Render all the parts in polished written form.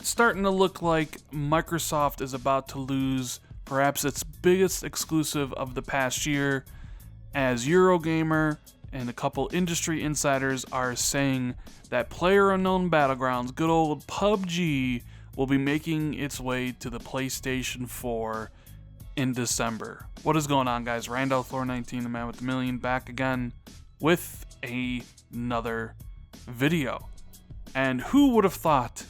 It's starting to look like Microsoft is about to lose perhaps its biggest exclusive of the past year, as Eurogamer and a couple industry insiders are saying that PlayerUnknown Battlegrounds, good old PUBG, will be making its way to the PlayStation 4 in December. What is going on, guys? Randall Thor 19, the man with the million, back again with another video. And who would have thought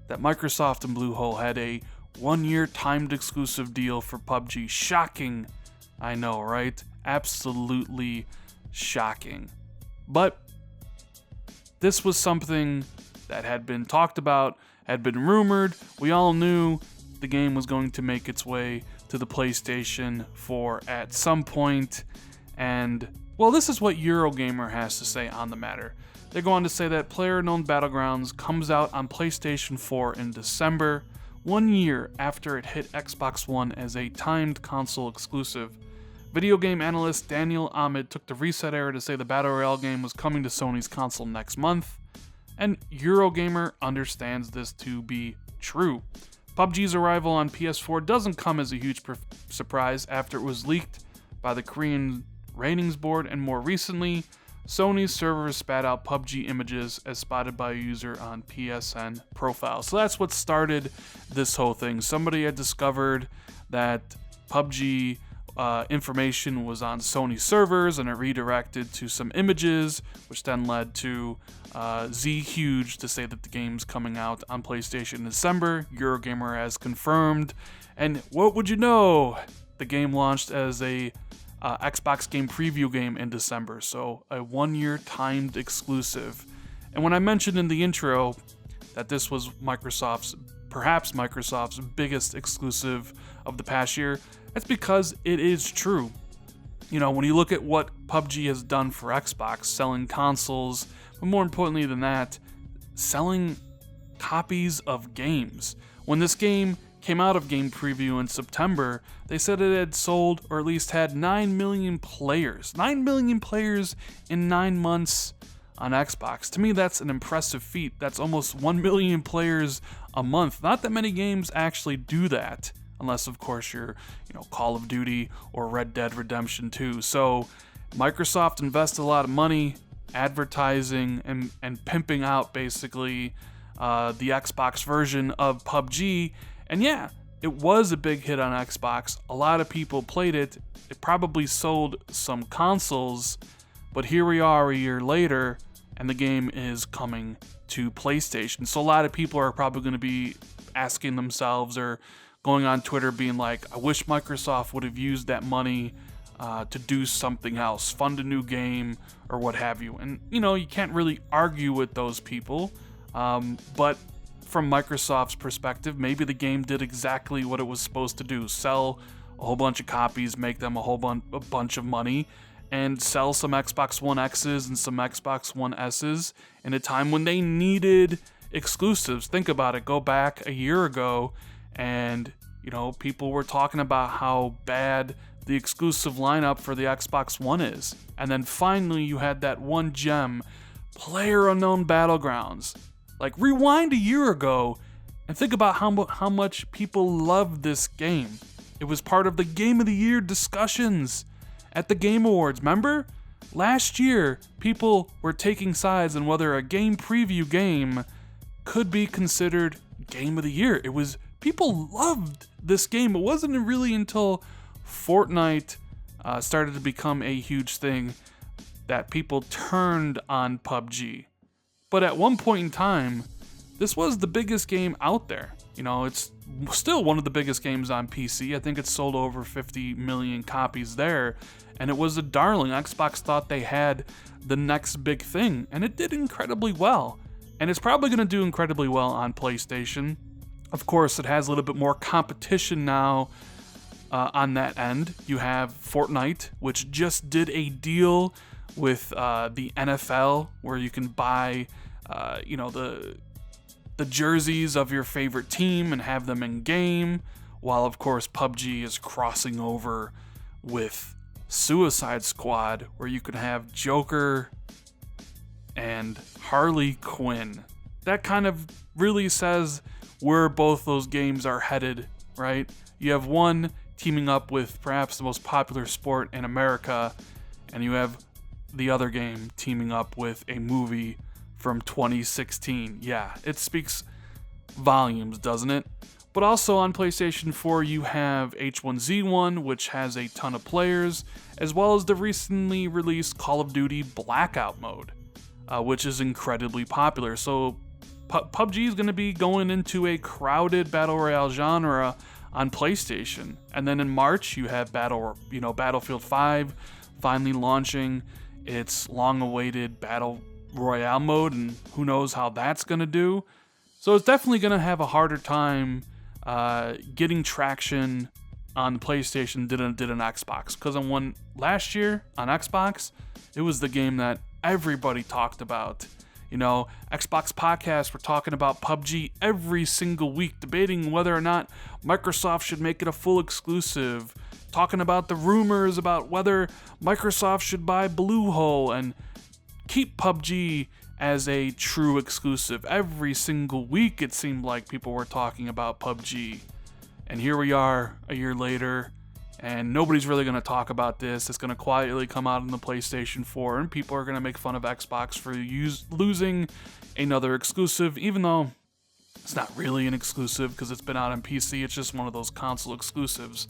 that Microsoft and Bluehole had a 1-year timed exclusive deal for PUBG? Shocking, I know, right? Absolutely shocking. But this was something that had been talked about, had been rumored. We all knew the game was going to make its way to the PlayStation 4 at some point. And, well, this is what Eurogamer has to say on the matter. They go on to say that PlayerUnknown Battlegrounds comes out on PlayStation 4 in December, 1 year after it hit Xbox One as a timed console exclusive. Video game analyst Daniel Ahmed took the Reset Era to say the Battle Royale game was coming to Sony's console next month, and Eurogamer understands this to be true. PUBG's arrival on PS4 doesn't come as a huge surprise after it was leaked by the Korean ratings board, and more recently, Sony's servers spat out PUBG images as spotted by a user on PSN profile. So that's what started this whole thing. Somebody had discovered that PUBG information was on Sony servers, and it redirected to some images, which then led to Z Huge to say that the game's coming out on PlayStation in December. Eurogamer has confirmed, and what would you know? The game launched as a Xbox game preview game in December, so a 1-year timed exclusive. And when I mentioned in the intro that this was perhaps Microsoft's biggest exclusive of the past year, that's because it is true. You know, when you look at what PUBG has done for Xbox, selling consoles, but more importantly than that, selling copies of games. When this game came out of game preview in September, they said it had sold, or at least had 9 million players. 9 million players in 9 months on Xbox. To me, that's an impressive feat. That's almost 1 million players a month. Not that many games actually do that, unless of course you're, Call of Duty or Red Dead Redemption 2. So Microsoft invested a lot of money advertising and pimping out basically the Xbox version of PUBG. And yeah, it was a big hit on Xbox. A lot of people played it. It probably sold some consoles, but here we are a year later, and the game is coming to PlayStation. So a lot of people are probably going to be asking themselves or going on Twitter being like, I wish Microsoft would have used that money to do something else, fund a new game or what have you. And, you can't really argue with those people, but from Microsoft's perspective, maybe the game did exactly what it was supposed to do: sell a whole bunch of copies, make them a bunch of money, and sell some Xbox One X's and some Xbox One S's in a time when they needed exclusives. Think about it. Go back a year ago, and people were talking about how bad the exclusive lineup for the Xbox One is. And then finally you had that one gem, PlayerUnknown Battlegrounds. Like, rewind a year ago and think about how much people loved this game. It was part of the Game of the Year discussions at the Game Awards. Remember? Last year, people were taking sides on whether a game preview game could be considered Game of the Year. People loved this game. It wasn't really until Fortnite started to become a huge thing that people turned on PUBG. But at one point in time, this was the biggest game out there. It's still one of the biggest games on PC. I think it sold over 50 million copies there, and it was a darling. Xbox thought they had the next big thing, and it did incredibly well. And it's probably going to do incredibly well on PlayStation. Of course, it has a little bit more competition now on that end. You have Fortnite, which just did a deal with the NFL, where you can buy, the jerseys of your favorite team and have them in game, while of course PUBG is crossing over with Suicide Squad, where you can have Joker and Harley Quinn. That kind of really says where both those games are headed, right? You have one teaming up with perhaps the most popular sport in America, and you have the other game teaming up with a movie from 2016. Yeah, it speaks volumes, doesn't it? But also on PlayStation 4, you have H1Z1, which has a ton of players, as well as the recently released Call of Duty Blackout mode, which is incredibly popular. So PUBG is going to be going into a crowded battle royale genre on PlayStation. And then in March, you have Battlefield 5 finally launching its long-awaited battle royale mode, and who knows how that's going to do. So it's definitely going to have a harder time getting traction on the PlayStation did an Xbox. Because last year on Xbox, it was the game that everybody talked about. Xbox podcasts were talking about PUBG every single week, debating whether or not Microsoft should make it a full exclusive, talking about the rumors about whether Microsoft should buy Bluehole and keep PUBG as a true exclusive. Every single week it seemed like people were talking about PUBG. And here we are a year later, and nobody's really going to talk about this. It's going to quietly come out on the PlayStation 4, and people are going to make fun of Xbox for losing another exclusive, even though it's not really an exclusive because it's been out on PC. It's just one of those console exclusives.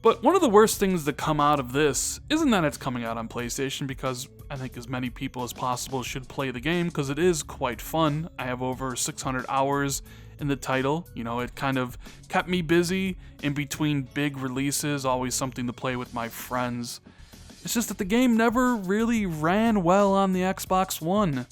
But one of the worst things that come out of this isn't that it's coming out on PlayStation, because I think as many people as possible should play the game because it is quite fun. I have over 600 hours in the title. It kind of kept me busy in between big releases, always something to play with my friends. It's just that the game never really ran well on the Xbox One.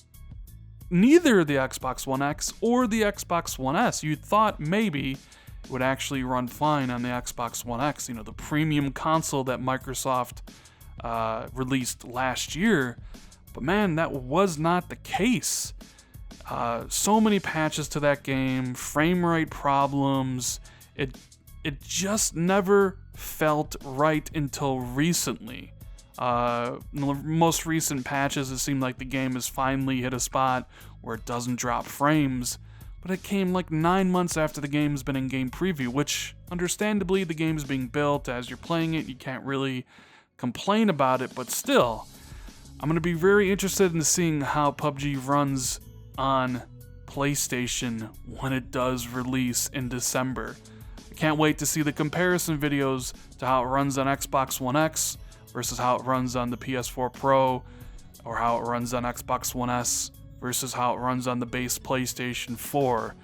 Neither the Xbox One X or the Xbox One S. You thought maybe it would actually run fine on the Xbox One X, the premium console that Microsoft released last year. But man, that was not the case. So many patches to that game, frame rate problems. It just never felt right until recently. In the most recent patches, it seemed like the game has finally hit a spot where it doesn't drop frames. But it came like 9 months after the game's been in game preview, which, understandably, the game's being built. As you're playing it, you can't really complain about it, but still, I'm going to be very interested in seeing how PUBG runs on PlayStation when it does release in December. I can't wait to see the comparison videos to how it runs on Xbox One X versus how it runs on the PS4 Pro, or how it runs on Xbox One S versus how it runs on the base PlayStation 4.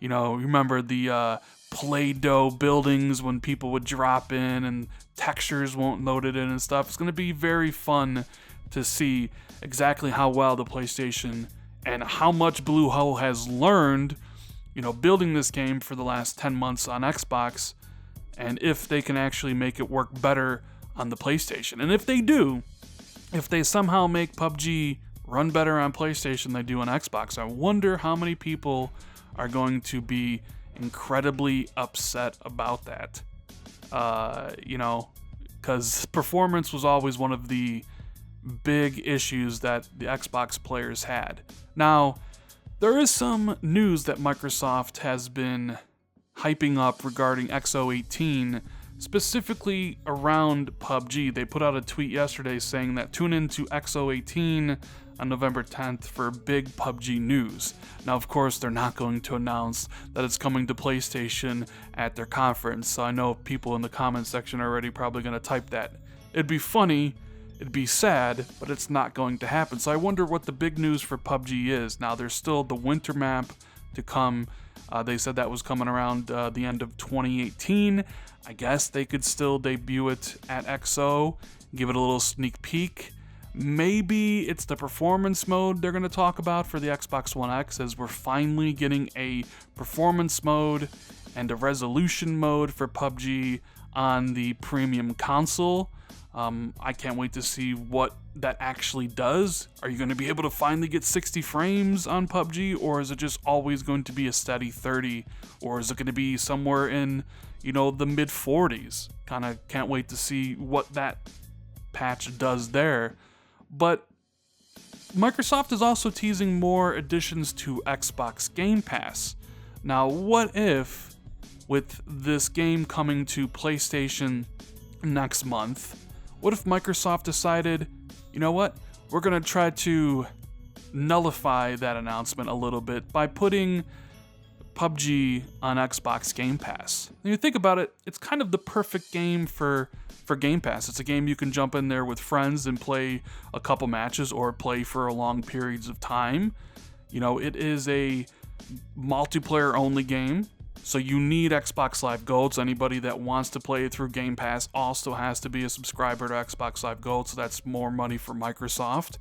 Remember the Play-Doh buildings when people would drop in and textures won't load it in and stuff. It's going to be very fun to see exactly how well the PlayStation and how much Bluehole has learned, building this game for the last 10 months on Xbox, and if they can actually make it work better on the PlayStation. And if they do, if they somehow make PUBG run better on PlayStation than they do on Xbox, I wonder how many people are going to be incredibly upset about that. Because performance was always one of the big issues that the Xbox players had. Now, there is some news that Microsoft has been hyping up regarding XO18, specifically around PUBG. They put out a tweet yesterday saying that tune into XO18 on November 10th for big PUBG news. Now, of course, they're not going to announce that it's coming to PlayStation at their conference, so I know people in the comments section are already probably going to type that. It'd be funny, it'd be sad, but it's not going to happen. So I wonder what the big news for PUBG is. Now, there's still the winter map to come. They said that was coming around the end of 2018. I guess they could still debut it at XO, give it a little sneak peek. Maybe it's the performance mode they're going to talk about for the Xbox One X, as we're finally getting a performance mode and a resolution mode for PUBG on the premium console. I can't wait to see what that actually does. Are you going to be able to finally get 60 frames on PUBG, or is it just always going to be a steady 30, or is it going to be somewhere in, the mid 40s? Kind of can't wait to see what that patch does there. But Microsoft is also teasing more additions to Xbox Game Pass. Now, what if, with this game coming to PlayStation next month, what if Microsoft decided, you know what, we're going to try to nullify that announcement a little bit by putting PUBG on Xbox Game Pass. When you think about it, it's kind of the perfect game for Game Pass. It's a game you can jump in there with friends and play a couple matches or play for long periods of time. You know, it is a multiplayer only game, so you need Xbox Live Gold. So anybody that wants to play it through Game Pass also has to be a subscriber to Xbox Live Gold, so that's more money for Microsoft.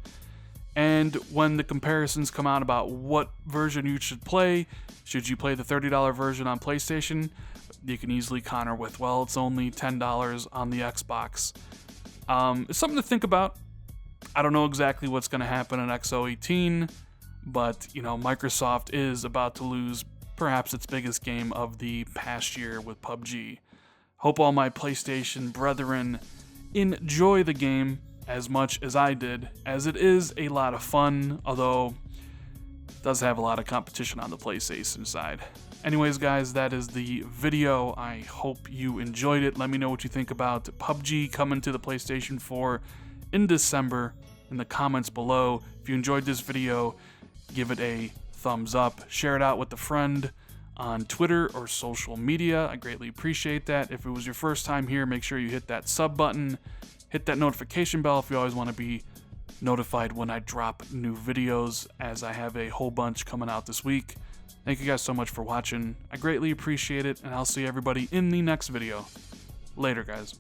And when the comparisons come out about what version you should play, should you play the $30 version on PlayStation, you can easily counter with, well, it's only $10 on the Xbox. It's something to think about. I don't know exactly what's going to happen in XO18, but, you know, Microsoft is about to lose perhaps its biggest game of the past year with PUBG. Hope all my PlayStation brethren enjoy the game as much as I did, as it is a lot of fun, although it does have a lot of competition on the PlayStation side. Anyways, guys, that is the video. I hope you enjoyed it. Let me know what you think about PUBG coming to the PlayStation 4 in December in the comments below. If you enjoyed this video, give it a thumbs up. Share it out with a friend on Twitter or social media. I greatly appreciate that. If it was your first time here, make sure you hit that sub button. Hit that notification bell if you always want to be notified when I drop new videos, as I have a whole bunch coming out this week. Thank you guys so much for watching. I greatly appreciate it, and I'll see everybody in the next video. Later, guys.